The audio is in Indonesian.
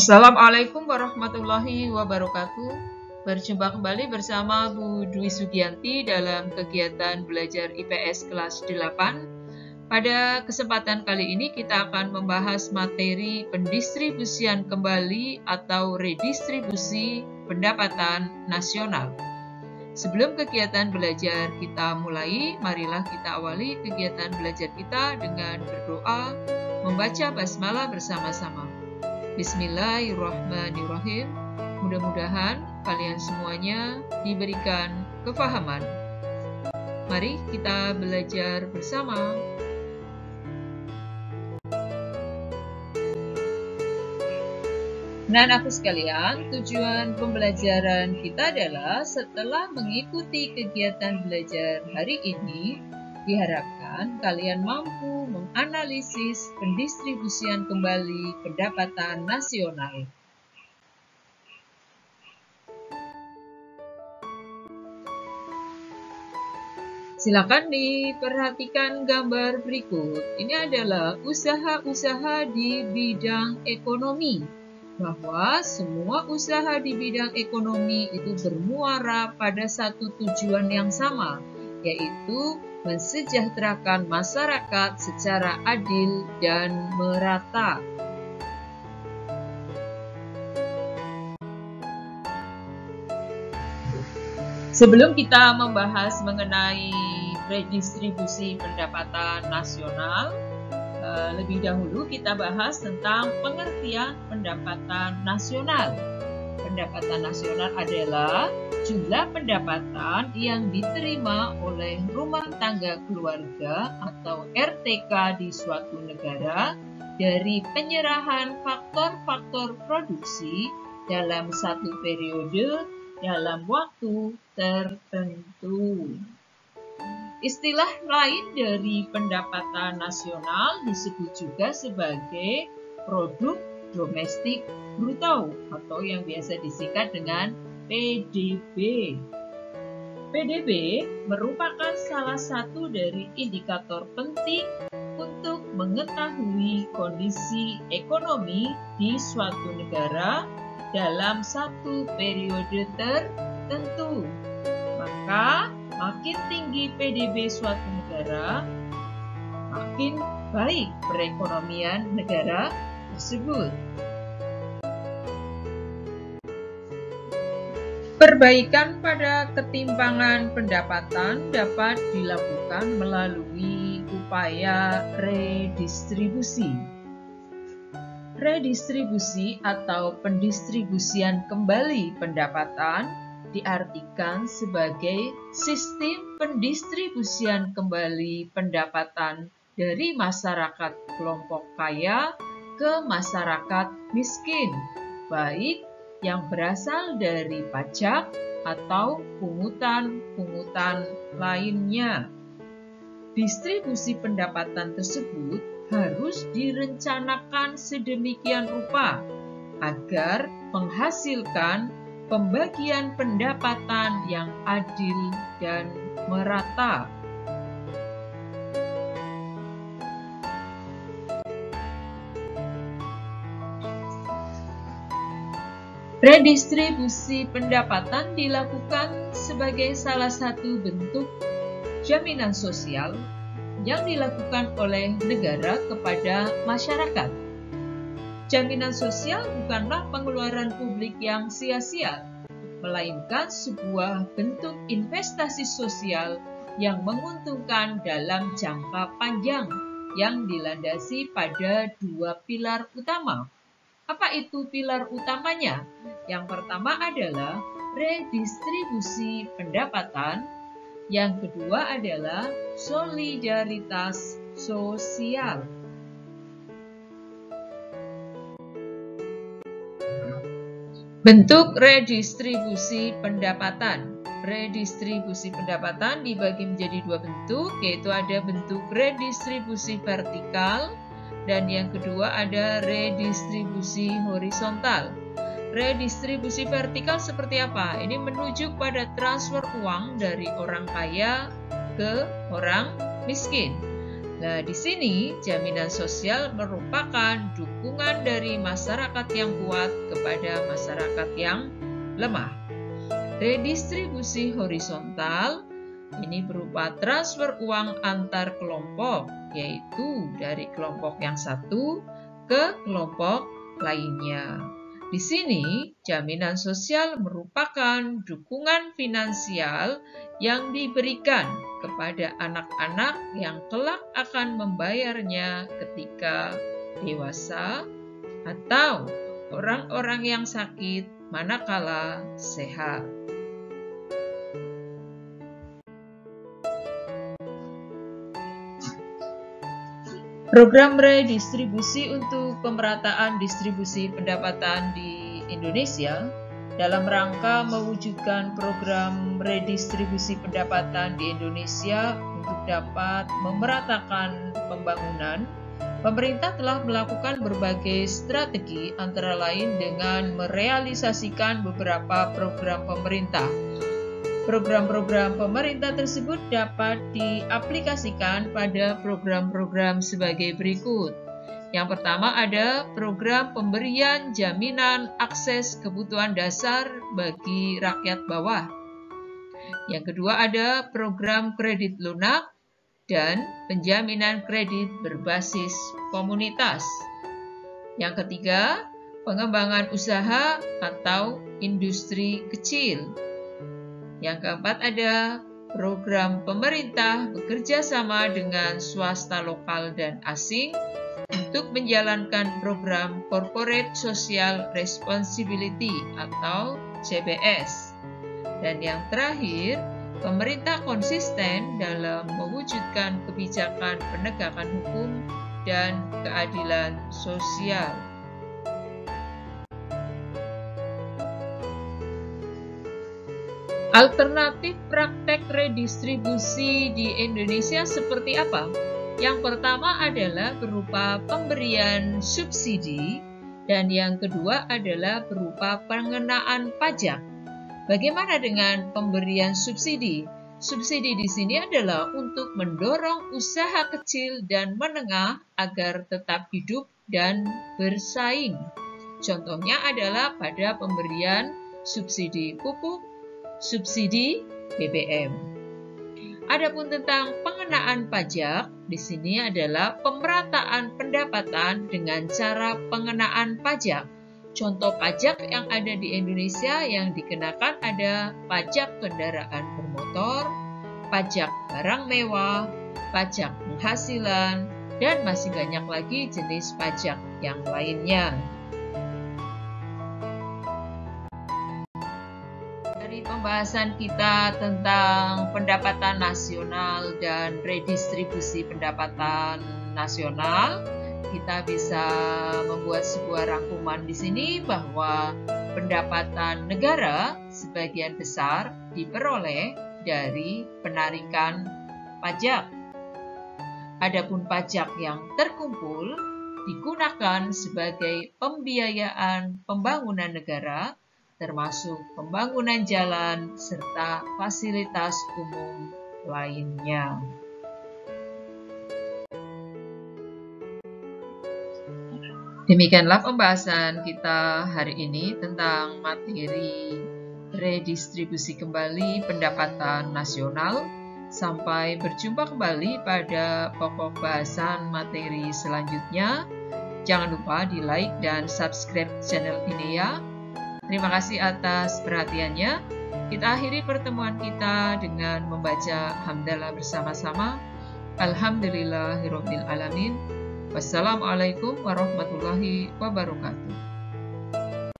Assalamualaikum warahmatullahi wabarakatuh. Berjumpa kembali bersama Bu Dwi Sugianti dalam kegiatan belajar IPS kelas 8. Pada kesempatan kali ini kita akan membahas materi pendistribusian kembali atau redistribusi pendapatan nasional. Sebelum kegiatan belajar kita mulai, marilah kita awali kegiatan belajar kita dengan berdoa, membaca basmalah bersama-sama. Bismillahirrahmanirrahim. Mudah-mudahan kalian semuanya diberikan kefahaman. Mari kita belajar bersama. Anak-anakku sekalian, tujuan pembelajaran kita adalah setelah mengikuti kegiatan belajar hari ini, diharapkan kalian mampu menganalisis pendistribusian kembali pendapatan nasional. Silakan diperhatikan gambar berikut. Ini adalah usaha-usaha di bidang ekonomi. Bahwa semua usaha di bidang ekonomi itu bermuara pada satu tujuan yang sama, yaitu mensejahterakan masyarakat secara adil dan merata. Sebelum kita membahas mengenai redistribusi pendapatan nasional, lebih dahulu kita bahas tentang pengertian pendapatan nasional. Pendapatan nasional adalah jumlah pendapatan yang diterima oleh rumah tangga keluarga atau RTK di suatu negara dari penyerahan faktor-faktor produksi dalam satu periode dalam waktu tertentu. Istilah lain dari pendapatan nasional disebut juga sebagai produk domestik bruto atau yang biasa disingkat dengan PDB. PDB merupakan salah satu dari indikator penting untuk mengetahui kondisi ekonomi di suatu negara dalam satu periode tertentu. Maka makin tinggi PDB suatu negara, makin baik perekonomian negara tersebut. Perbaikan pada ketimpangan pendapatan dapat dilakukan melalui upaya redistribusi. Redistribusi atau pendistribusian kembali pendapatan diartikan sebagai sistem pendistribusian kembali pendapatan dari masyarakat kelompok kaya ke masyarakat miskin, baik yang berasal dari pajak atau pungutan-pungutan lainnya. Distribusi pendapatan tersebut harus direncanakan sedemikian rupa agar menghasilkan pembagian pendapatan yang adil dan merata. Redistribusi pendapatan dilakukan sebagai salah satu bentuk jaminan sosial yang dilakukan oleh negara kepada masyarakat. Jaminan sosial bukanlah pengeluaran publik yang sia-sia, melainkan sebuah bentuk investasi sosial yang menguntungkan dalam jangka panjang yang dilandasi pada dua pilar utama. Apa itu pilar utamanya? Yang pertama adalah redistribusi pendapatan, yang kedua adalah solidaritas sosial. Bentuk redistribusi pendapatan. Redistribusi pendapatan dibagi menjadi dua bentuk, yaitu ada bentuk redistribusi vertikal dan yang kedua ada redistribusi horizontal. Redistribusi vertikal seperti apa? Ini menuju pada transfer uang dari orang kaya ke orang miskin. Nah, di sini jaminan sosial merupakan dukungan dari masyarakat yang kuat kepada masyarakat yang lemah. Redistribusi horizontal ini berupa transfer uang antar kelompok, yaitu dari kelompok yang satu ke kelompok lainnya. Di sini, jaminan sosial merupakan dukungan finansial yang diberikan kepada anak-anak yang kelak akan membayarnya ketika dewasa atau orang-orang yang sakit manakala sehat. Program redistribusi untuk pemerataan distribusi pendapatan di Indonesia dalam rangka mewujudkan program redistribusi pendapatan di Indonesia untuk dapat memeratakan pembangunan, pemerintah telah melakukan berbagai strategi antara lain dengan merealisasikan beberapa program pemerintah. Program-program pemerintah tersebut dapat diaplikasikan pada program-program sebagai berikut. Yang pertama ada program pemberian jaminan akses kebutuhan dasar bagi rakyat bawah. Yang kedua ada program kredit lunak dan penjaminan kredit berbasis komunitas. Yang ketiga, pengembangan usaha atau industri kecil. Yang keempat ada program pemerintah bekerja sama dengan swasta lokal dan asing untuk menjalankan program Corporate Social Responsibility atau CBS. Dan yang terakhir, pemerintah konsisten dalam mewujudkan kebijakan penegakan hukum dan keadilan sosial. Alternatif praktek redistribusi di Indonesia seperti apa? Yang pertama adalah berupa pemberian subsidi dan yang kedua adalah berupa pengenaan pajak. Bagaimana dengan pemberian subsidi? Subsidi di sini adalah untuk mendorong usaha kecil dan menengah agar tetap hidup dan bersaing. Contohnya adalah pada pemberian subsidi pupuk, subsidi BBM. Adapun tentang pengenaan pajak, di sini adalah pemerataan pendapatan dengan cara pengenaan pajak. Contoh pajak yang ada di Indonesia yang dikenakan ada pajak kendaraan bermotor, pajak barang mewah, pajak penghasilan, dan masih banyak lagi jenis pajak yang lainnya. Dari pembahasan kita tentang pendapatan nasional dan redistribusi pendapatan nasional, kita bisa membuat sebuah rangkuman di sini bahwa pendapatan negara sebagian besar diperoleh dari penarikan pajak. Adapun pajak yang terkumpul digunakan sebagai pembiayaan pembangunan negara, termasuk pembangunan jalan serta fasilitas umum lainnya. Demikianlah pembahasan kita hari ini tentang materi redistribusi kembali pendapatan nasional. Sampai berjumpa kembali pada pokok bahasan materi selanjutnya. Jangan lupa di like dan subscribe channel ini ya. Terima kasih atas perhatiannya. Kita akhiri pertemuan kita dengan membaca hamdalah bersama-sama. Alhamdulillahirabbil alamin. Wassalamualaikum warahmatullahi wabarakatuh.